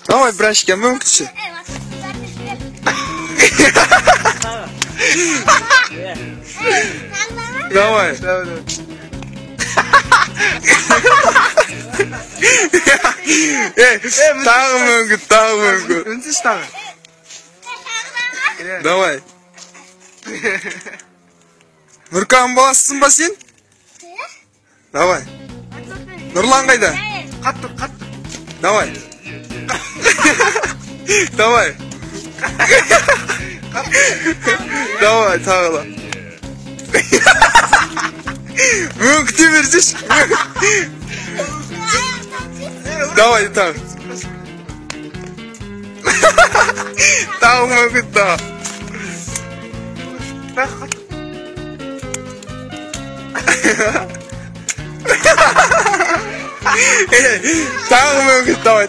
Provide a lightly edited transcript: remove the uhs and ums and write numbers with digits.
Давай, братчик, мүмкінші. Давай. Тағы мүмкін. Үнсіз тағы. Давай. Нұрканың баласысың ба сен? Давай. Нұрлан қайда? Қатты. Давай. Давай. Давай, тағыла. Мүмкіте берсеш. Давай, тағы. Тағы мүмкін, тағы. Тағы мүмкін, давай.